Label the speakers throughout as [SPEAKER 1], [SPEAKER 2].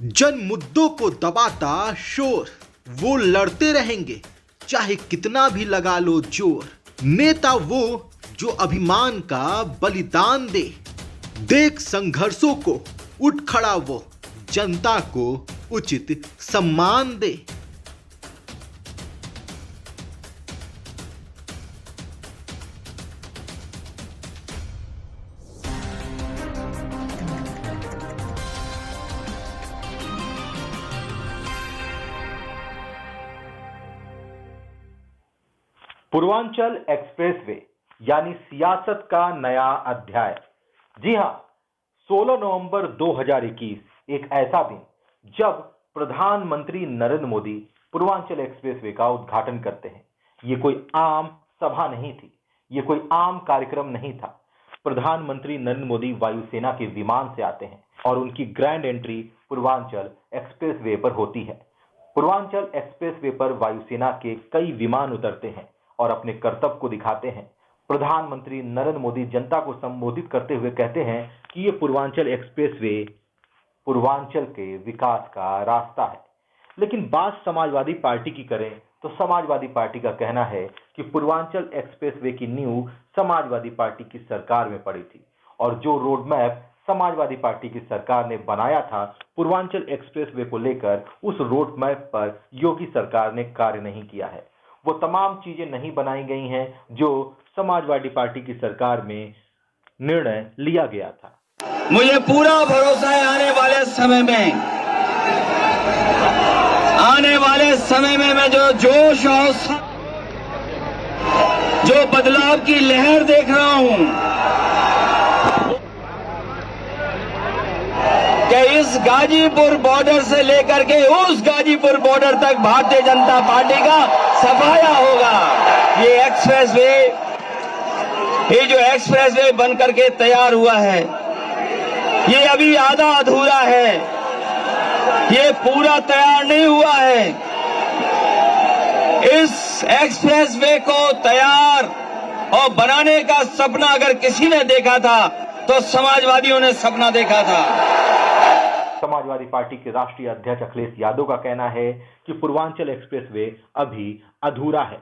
[SPEAKER 1] जन मुद्दों को दबाता शोर, वो लड़ते रहेंगे चाहे कितना भी लगा लो जोर। नेता वो जो अभिमान का बलिदान दे, देख संघर्षों को उठ खड़ा वो, जनता को उचित सम्मान दे।
[SPEAKER 2] पूर्वांचल एक्सप्रेसवे यानी सियासत का नया अध्याय। जी हां, 16 नवंबर 2021 एक ऐसा दिन जब प्रधानमंत्री नरेंद्र मोदी पूर्वांचल एक्सप्रेसवे का उद्घाटन करते हैं। ये कोई आम सभा नहीं थी, ये कोई आम कार्यक्रम नहीं था। प्रधानमंत्री नरेंद्र मोदी वायुसेना के विमान से आते हैं और उनकी ग्रैंड एंट्री पूर्वांचल एक्सप्रेसवे पर होती है। पूर्वांचल एक्सप्रेसवे पर वायुसेना के कई विमान उतरते हैं और अपने कर्तव्य को दिखाते हैं। प्रधानमंत्री नरेंद्र मोदी जनता को संबोधित करते हुए कहते हैं कि ये पूर्वांचल एक्सप्रेसवे पूर्वांचल के विकास का रास्ता है। लेकिन बात समाजवादी पार्टी की करें तो समाजवादी पार्टी का कहना है कि पूर्वांचल एक्सप्रेसवे की नींव समाजवादी पार्टी की सरकार में पड़ी थी और जो रोड मैप समाजवादी पार्टी की सरकार ने बनाया था पूर्वांचल एक्सप्रेसवे को लेकर, उस रोड मैप पर योगी सरकार ने कार्य नहीं किया है। वो तमाम चीजें नहीं बनाई गई हैं जो समाजवादी पार्टी की सरकार में निर्णय लिया गया था।
[SPEAKER 3] मुझे पूरा भरोसा है आने वाले समय में मैं जो जोश और जो बदलाव की लहर देख रहा हूं कि इस गाजीपुर बॉर्डर से लेकर के उस गाजीपुर बॉर्डर तक भारतीय जनता पार्टी का सफाया होगा। ये एक्सप्रेसवे, ये जो एक्सप्रेसवे बनकर के तैयार हुआ है, ये अभी आधा अधूरा है, ये पूरा तैयार नहीं हुआ है। इस एक्सप्रेसवे को तैयार और बनाने का सपना अगर किसी ने देखा था तो समाजवादियों ने सपना देखा था।
[SPEAKER 2] समाजवादी पार्टी के राष्ट्रीय अध्यक्ष अखिलेश यादव का कहना है कि पूर्वांचल एक्सप्रेसवे अभी अधूरा है।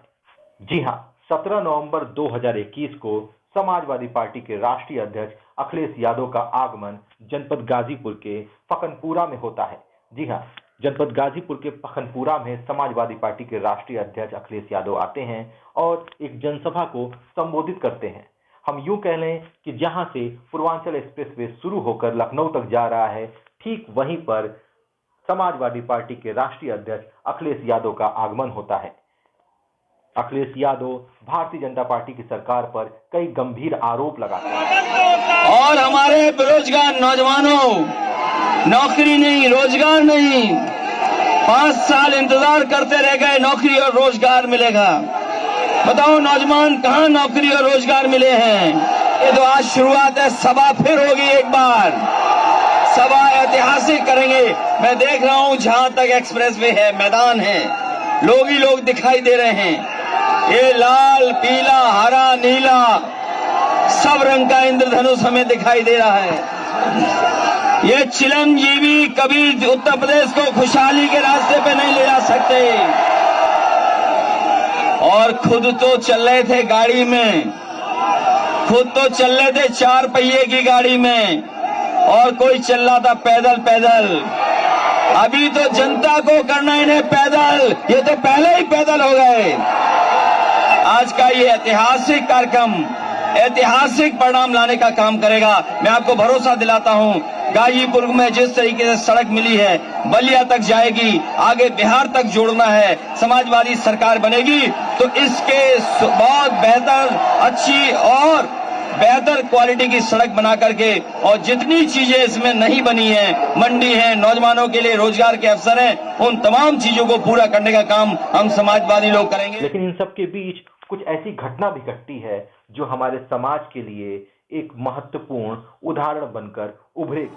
[SPEAKER 2] जी हां, 17 नवंबर 2021 को समाजवादी पार्टी के राष्ट्रीय अध्यक्ष अखिलेश यादव का आगमन जनपद गाजीपुर के पखनपुरा में होता है। जी हां, जनपद गाजीपुर के पखनपुरा में समाजवादी पार्टी के राष्ट्रीय अध्यक्ष अखिलेश यादव आते हैं और एक जनसभा को संबोधित करते हैं। हम यूं कह लें कि जहां से पूर्वांचल एक्सप्रेसवे शुरू होकर लखनऊ तक जा रहा है, ठीक वहीं पर समाजवादी पार्टी के राष्ट्रीय अध्यक्ष अखिलेश यादव का आगमन होता है। अखिलेश यादव भारतीय जनता पार्टी की सरकार पर कई गंभीर आरोप लगाते हैं।
[SPEAKER 3] और हमारे बेरोजगार नौजवानों, नौकरी नहीं, रोजगार नहीं, 5 साल इंतजार करते रह गए, नौकरी और रोजगार मिलेगा। बताओ नौजवान कहां नौकरी और रोजगार मिले हैं? ये तो आज शुरुआत है, सभा फिर होगी, एक बार सभा ऐतिहासिक करेंगे। मैं देख रहा हूं जहां तक एक्सप्रेसवे है, मैदान है, लोग ही लोग दिखाई दे रहे हैं। ये लाल, पीला, हरा, नीला सब रंग का इंद्रधनुष हमें दिखाई दे रहा है। ये चिरंजीवी कभी उत्तर प्रदेश को खुशहाली के रास्ते पे नहीं ले जा सकते। और खुद तो चल रहे थे गाड़ी में, खुद तो चल रहे थे 4 पहिए की गाड़ी में, और कोई चल रहा था पैदल पैदल। अभी तो जनता को करना इन्हें पैदल, ये तो पहले ही पैदल हो गए। आज का ये ऐतिहासिक कार्यक्रम ऐतिहासिक परिणाम लाने का काम करेगा। मैं आपको भरोसा दिलाता हूं, गाजीपुर में जिस तरीके से सड़क मिली है, बलिया तक जाएगी, आगे बिहार तक जोड़ना है। समाजवादी सरकार बनेगी तो इसके बहुत बेहतर, अच्छी और बेहतर क्वालिटी की सड़क बना करके, और जितनी चीजें इसमें नहीं बनी है, मंडी है, नौजवानों के लिए रोजगार के अवसर हैं, उन तमाम चीजों को पूरा करने का काम हम समाजवादी लोग करेंगे।
[SPEAKER 2] लेकिन इन सब के बीच कुछ ऐसी घटना भी घटती है जो हमारे समाज के लिए एक महत्वपूर्ण उदाहरण बनकर उभरे।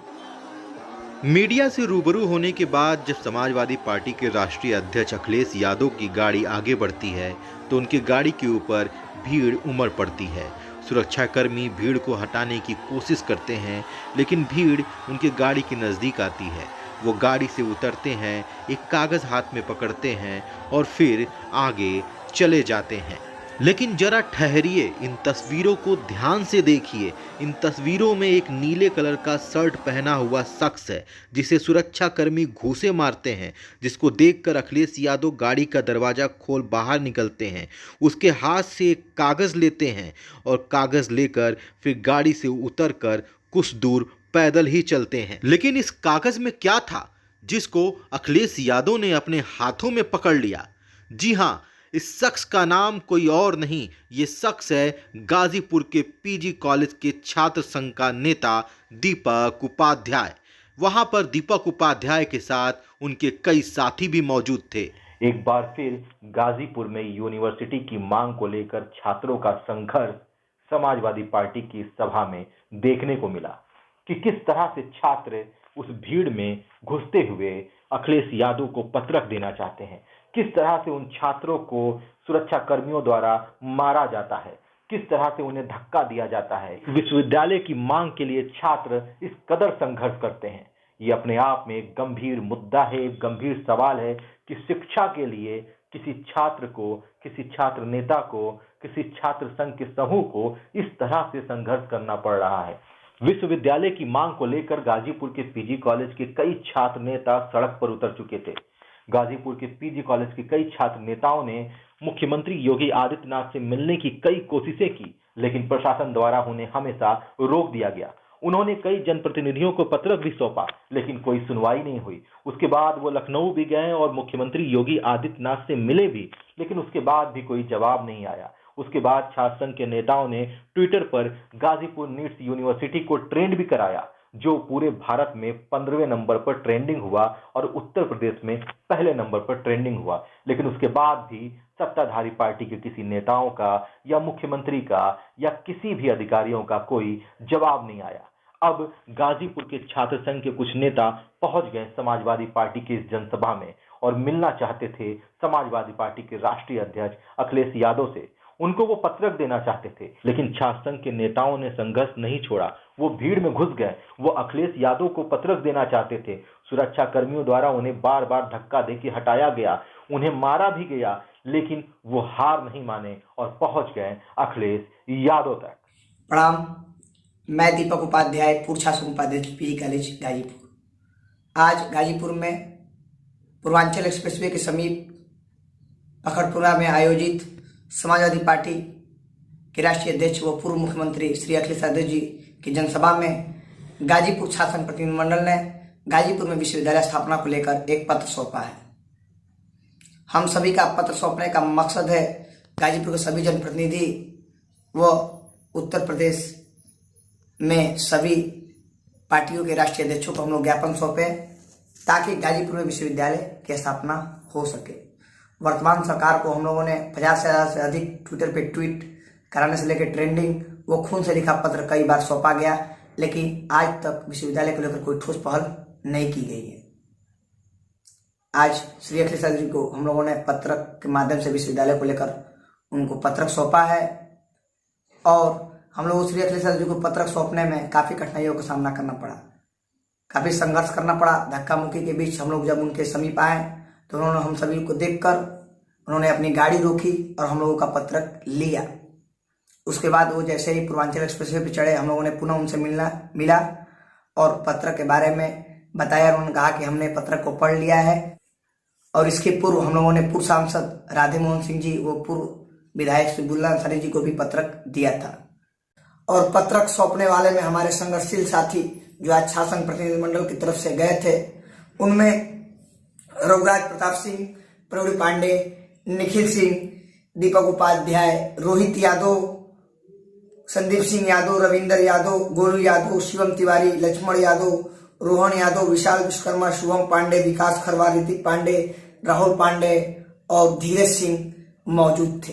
[SPEAKER 1] मीडिया से रूबरू होने के बाद जब समाजवादी पार्टी के राष्ट्रीय अध्यक्ष अखिलेश यादव की गाड़ी आगे बढ़ती है तो उनकी गाड़ी के ऊपर भीड़ उमड़ पड़ती है। सुरक्षाकर्मी भीड़ को हटाने की कोशिश करते हैं, लेकिन भीड़ उनकी गाड़ी के नज़दीक आती है। वो गाड़ी से उतरते हैं, एक कागज हाथ में पकड़ते हैं और फिर आगे चले जाते हैं। लेकिन जरा ठहरिए, इन तस्वीरों को ध्यान से देखिए। इन तस्वीरों में एक नीले कलर का शर्ट पहना हुआ शख्स है जिसे सुरक्षाकर्मी घूंसे मारते हैं, जिसको देखकर अखिलेश यादव गाड़ी का दरवाजा खोल बाहर निकलते हैं। उसके हाथ से एक कागज़ लेते हैं और कागज़ लेकर फिर गाड़ी से उतरकर कुछ दूर पैदल ही चलते हैं। लेकिन इस कागज़ में क्या था जिसको अखिलेश यादव ने अपने हाथों में पकड़ लिया? जी हाँ, इस शख्स का नाम कोई और नहीं, ये शख्स है गाजीपुर के पीजी कॉलेज के छात्र संघ का नेता दीपक उपाध्याय। वहां पर दीपक उपाध्याय के साथ उनके कई साथी भी मौजूद थे।
[SPEAKER 2] एक बार फिर गाजीपुर में यूनिवर्सिटी की मांग को लेकर छात्रों का संघर्ष समाजवादी पार्टी की सभा में देखने को मिला कि किस तरह से छात्र उस भीड़ में घुसते हुए अखिलेश यादव को पत्रक देना चाहते हैं, किस तरह से उन छात्रों को सुरक्षा कर्मियों द्वारा मारा जाता है, किस तरह से उन्हें धक्का दिया जाता है। विश्वविद्यालय की मांग के लिए छात्र इस कदर संघर्ष करते हैं। ये अपने आप में एक गंभीर मुद्दा है, एक गंभीर सवाल है कि शिक्षा के लिए किसी छात्र को, किसी छात्र नेता को, किसी छात्र संघ के समूह को इस तरह से संघर्ष करना पड़ रहा है। विश्वविद्यालय की मांग को लेकर गाजीपुर के पीजी कॉलेज के कई छात्र नेता सड़क पर उतर चुके थे। गाजीपुर के पीजी कॉलेज के कई छात्र नेताओं ने मुख्यमंत्री योगी आदित्यनाथ से मिलने की कई कोशिशें की, लेकिन प्रशासन द्वारा उन्हें हमेशा रोक दिया गया। उन्होंने कई जनप्रतिनिधियों को पत्रक भी सौंपा, लेकिन कोई सुनवाई नहीं हुई। उसके बाद वो लखनऊ भी गए और मुख्यमंत्री योगी आदित्यनाथ से मिले भी, लेकिन उसके बाद भी कोई जवाब नहीं आया। उसके बाद छात्र संघ के नेताओं ने ट्विटर पर गाजीपुर नीट्स यूनिवर्सिटी को ट्रेंड भी कराया, जो पूरे भारत में 15वें नंबर पर ट्रेंडिंग हुआ और उत्तर प्रदेश में पहले नंबर पर ट्रेंडिंग हुआ। लेकिन उसके बाद भी सत्ताधारी पार्टी के किसी नेताओं का या मुख्यमंत्री का या किसी भी अधिकारियों का कोई जवाब नहीं आया। अब गाजीपुर के छात्र संघ के कुछ नेता पहुंच गए समाजवादी पार्टी की इस जनसभा में और मिलना चाहते थे समाजवादी पार्टी के राष्ट्रीय अध्यक्ष अखिलेश यादव से। उनको वो पत्रक देना चाहते थे, लेकिन छात्र संघ के नेताओं ने संघर्ष नहीं छोड़ा। वो भीड़ में घुस गए। वो अखिलेश यादव को पत्रक देना चाहते थे। सुरक्षा कर्मियों द्वारा उन्हें बार बार धक्का देके हटाया गया, उन्हें मारा भी गया, लेकिन वो हार नहीं माने और पहुंच गए अखिलेश यादव तक।
[SPEAKER 4] प्रणाम, मैं दीपक उपाध्याय, पूर्व छात्र उपाध्यक्ष पीजी कॉलेज गाजीपुर। आज गाजीपुर में पूर्वांचल एक्सप्रेसवे के समीप पखड़पुरा में आयोजित समाजवादी पार्टी के राष्ट्रीय अध्यक्ष व पूर्व मुख्यमंत्री श्री अखिलेश यादव जी की जनसभा में गाजीपुर छात्र संघ प्रतिनिधिमंडल ने गाजीपुर में विश्वविद्यालय स्थापना को लेकर एक पत्र सौंपा है। हम सभी का पत्र सौंपने का मकसद है गाजीपुर के सभी जनप्रतिनिधि व उत्तर प्रदेश में सभी पार्टियों के राष्ट्रीय अध्यक्षों को हम लोग ज्ञापन सौंपे ताकि गाजीपुर में विश्वविद्यालय की स्थापना हो सके। वर्तमान सरकार को हम लोगों ने 50,000 से अधिक ट्विटर पे ट्वीट कराने से लेकर ट्रेंडिंग वो खून से लिखा पत्र कई बार सौंपा गया, लेकिन आज तक विश्वविद्यालय को लेकर कोई ठोस पहल नहीं की गई है। आज श्री अखिलेश यादव जी को हम लोगों ने पत्रक के माध्यम से विश्वविद्यालय को लेकर उनको पत्रक सौंपा है और हम लोग श्री अखिलेश यादव जी को पत्रक सौंपने में काफ़ी कठिनाइयों का सामना करना पड़ा, काफ़ी संघर्ष करना पड़ा। धक्का मुक्की के बीच हम लोग जब उनके समीप आए तो उन्होंने हम सभी को देखकर उन्होंने अपनी गाड़ी रोकी और हम लोगों का पत्रक लिया। उसके बाद वो जैसे ही पूर्वांचल एक्सप्रेसवे पे चढ़े, हम लोगों ने पुनः उनसे मिला और पत्रक के बारे में बताया। उन्होंने कहा कि हमने पत्रक को पढ़ लिया है और इसके पूर्व हम लोगों ने पूर्व सांसद राधे मोहन सिंह जी व पूर्व विधायक श्री बुल्ला अंसारी जी को भी पत्रक दिया था। और पत्रक सौंपने वाले में हमारे संघर्षशील साथी जो आज छात्र संघ प्रतिनिधिमंडल की तरफ से गए थे, उनमें रघुराज प्रताप सिंह, प्रवीण पांडे, निखिल सिंह, दीपक उपाध्याय, रोहित यादव, संदीप सिंह यादव, रविंदर यादव, गोलू यादव, शिवम तिवारी, लक्ष्मण यादव, रोहन यादव, विशाल विश्वकर्मा, शुभम पांडे, विकास खरवार, ऋतिक पांडे, राहुल पांडे और धीरज सिंह मौजूद थे।